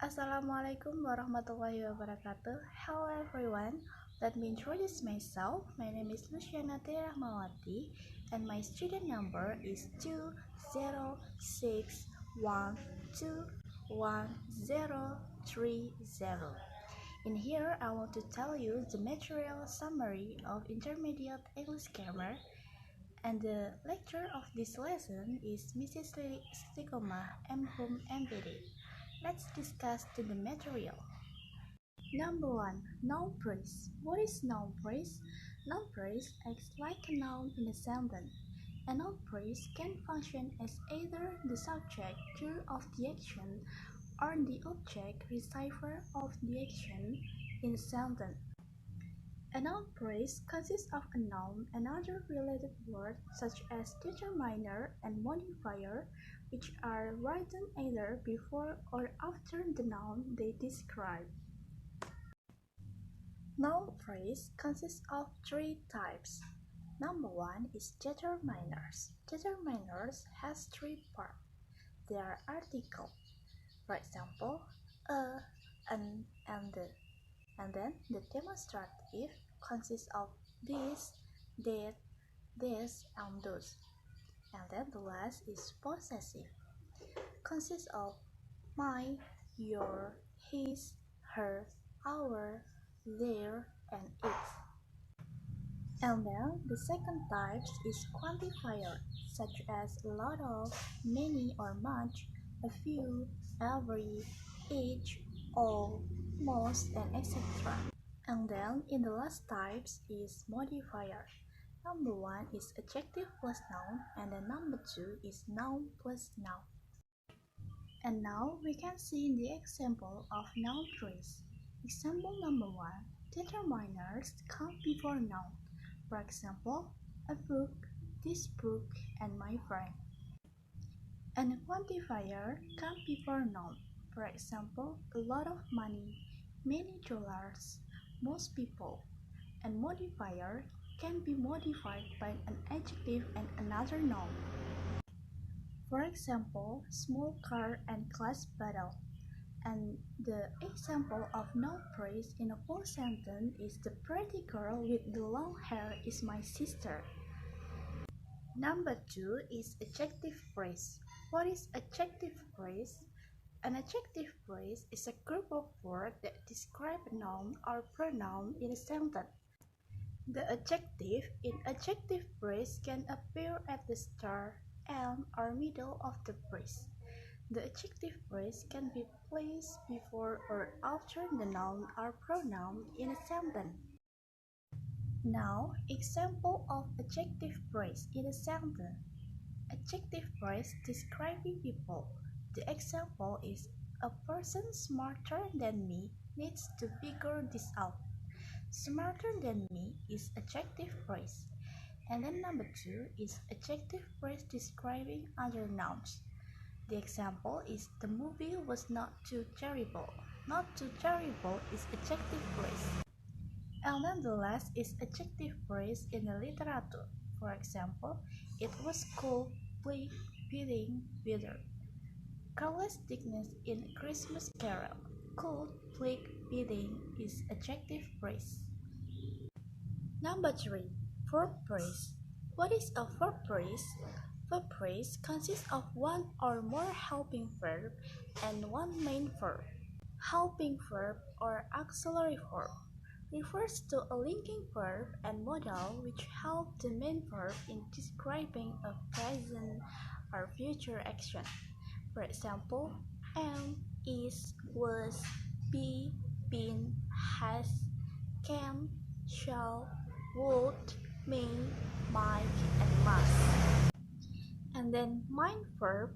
Assalamualaikum warahmatullahi wabarakatuh. Hello everyone. Let me introduce myself. My name is Lusyana Rahmawati and my student number is 206121030. In here, I want to tell you the material summary of intermediate English grammar, and the lecturer of this lesson is Mrs. Stikoma MPD. Let's discuss the material. Number 1. Noun phrase. What is noun phrase? Noun phrase acts like a noun in a sentence. A noun phrase can function as either the subject cue of the action or the object receiver of the action in a sentence. A noun phrase consists of a noun and other related words such as determiner and modifier, which are written either before or after the noun they describe. Noun phrase consists of three types. Number 1 is determiners. Determiners has three parts. They are articles. For example, a, an, and the. And then the demonstrative consists of this, that, this, and those. And then the last is possessive. Consists of my, your, his, her, our, their, and its. And then the second type is quantifier, such as a lot of, many or much, a few, every, each, all, most, and etc. And then in the last types is modifier. Number 1 is adjective plus noun, and then number 2 is noun plus noun. And now we can see the example of noun phrase. Example number 1, determiners come before noun. For example, a book, this book, and my friend. And a quantifier come before noun. For example, a lot of money, many dollars, most people. And modifier can be modified by an adjective and another noun. For example, small car and class battle. And the example of noun phrase in a full sentence is the pretty girl with the long hair is my sister. Number 2 is adjective phrase. What is adjective phrase? An adjective phrase is a group of words that describe a noun or pronoun in a sentence. The adjective in adjective phrase can appear at the start, end, or middle of the phrase. The adjective phrase can be placed before or after the noun or pronoun in a sentence. Now, example of adjective phrase in a sentence. Adjective phrase describing people. The example is, a person smarter than me needs to figure this out. Smarter than me is adjective phrase. And then number 2 is adjective phrase describing other nouns. The example is, the movie was not too terrible. Not too terrible is adjective phrase. And then the last is adjective phrase in the literature. For example, it was cold, bleak, biting, bitter. Careless thickness in Christmas Carol. Cold, bleak, biting is adjective phrase. Number 3, verb phrase. What is a verb phrase? Verb phrase consists of one or more helping verb and one main verb. Helping verb or auxiliary verb refers to a linking verb and modal which help the main verb in describing a present or future action. For example, am, is, was, be, been, has, can, shall, would, may, might, and must. And then main verb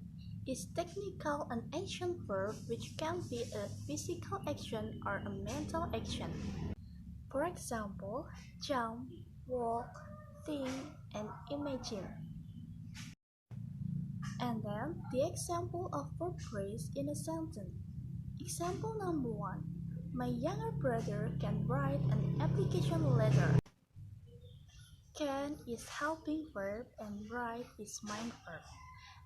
is technical and action verb which can be a physical action or a mental action. For example, jump, walk, think, and imagine. And then the example of verb phrase in a sentence. Example number 1. My younger brother can write an application letter. Can is helping verb and write is main verb.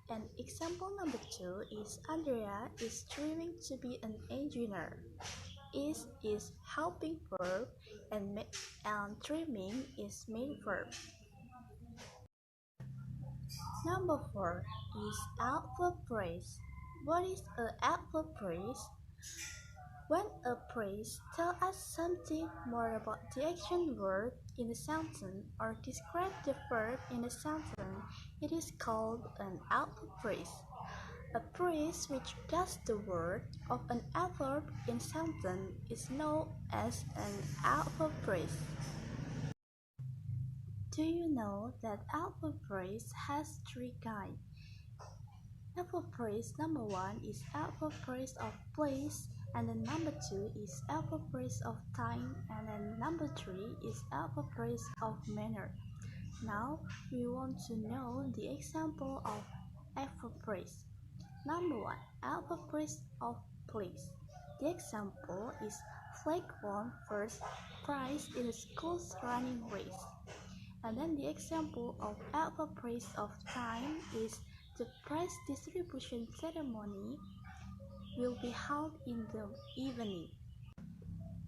And example number 2 is Andrea is dreaming to be an engineer. Is helping verb and dreaming is main verb. Number 4 is adverb phrase. What is an adverb phrase? When a phrase tells us something more about the action word in a sentence or describes the verb in a sentence, it is called an adverb phrase. A phrase which does the word of an adverb in a sentence is known as an adverb phrase. Do you know that adverb phrase has 3 kinds? Adverb phrase number 1 is adverb phrase of place, and then number 2 is adverb phrase of time, and then number 3 is adverb phrase of manner. Now we want to know the example of adverb phrase. Number 1, adverb phrase of place. The example is Flag won first prize in the school's running race. And then the example of adverb phrase of time is the prize distribution ceremony will be held in the evening.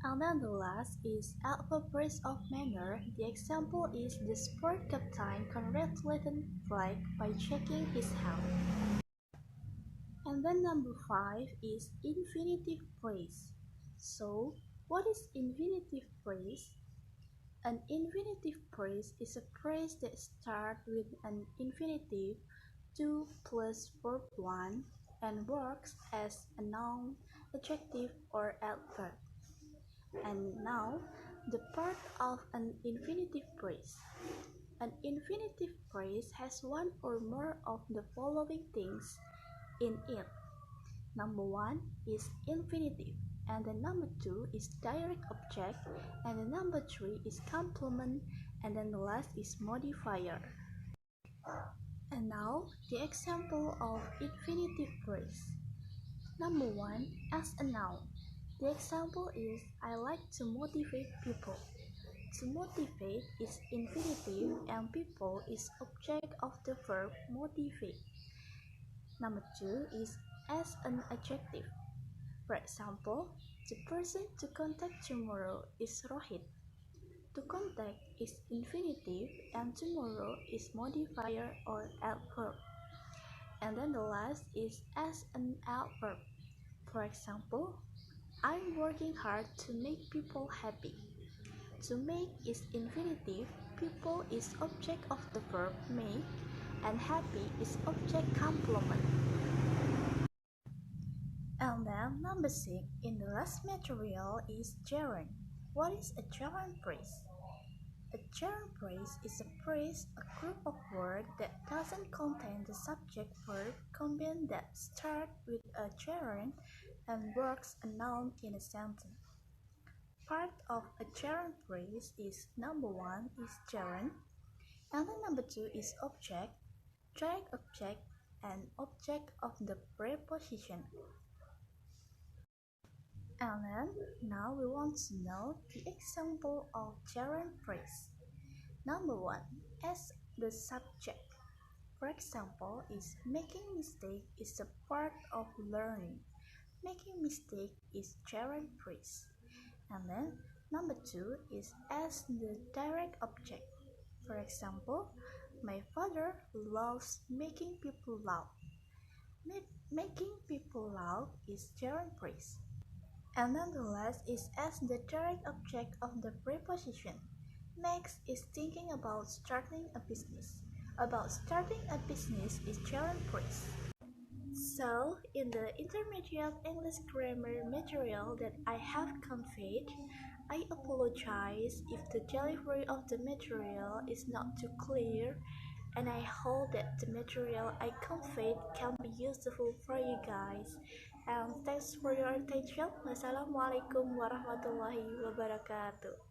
And then the last is adverb phrase of manner. The example is the sport captain congratulated Flag by shaking his hand. And then number 5 is infinitive phrase. So, what is infinitive phrase? An infinitive phrase is a phrase that starts with an infinitive 2 plus verb 1 and works as a noun, adjective, or adverb. And now, the part of an infinitive phrase. An infinitive phrase has one or more of the following things in it. Number 1 is infinitive, and then number 2 is direct object, and then number 3 is complement, and then the last is modifier. And now the example of infinitive phrase. Number 1, as a noun. The example is I like to motivate people. To motivate is infinitive and people is object of the verb motivate. Number 2 is as an adjective. For example, the person to contact tomorrow is Rohit. To contact is infinitive and tomorrow is modifier or adverb. And then the last is as an adverb. For example, I'm working hard to make people happy. To make is infinitive, people is object of the verb make, and happy is object complement. And then number 6 in the last material is gerund. What is a gerund phrase? A gerund phrase is a phrase, a group of words that doesn't contain the subject verb combined that start with a gerund and works a noun in a sentence. Part of a gerund phrase is number 1 is gerund, and then number 2 is object, direct object, and object of the preposition. And then now we want to know the example of gerund phrase. Number 1, as the subject. For example, is making mistake is a part of learning. Making mistake is gerund phrase. And then number 2 is as the direct object. For example, my father loves making people laugh. Making people laugh is gerund phrase. And then the last is as the direct object of the preposition. Next is thinking about starting a business. About starting a business is gerund phrase. So, in the intermediate English grammar material that I have conveyed, I apologize if the delivery of the material is not too clear, and I hope that the material I conveyed can be useful for you guys. And thanks for your attention. Wassalamualaikum warahmatullahi wabarakatuh.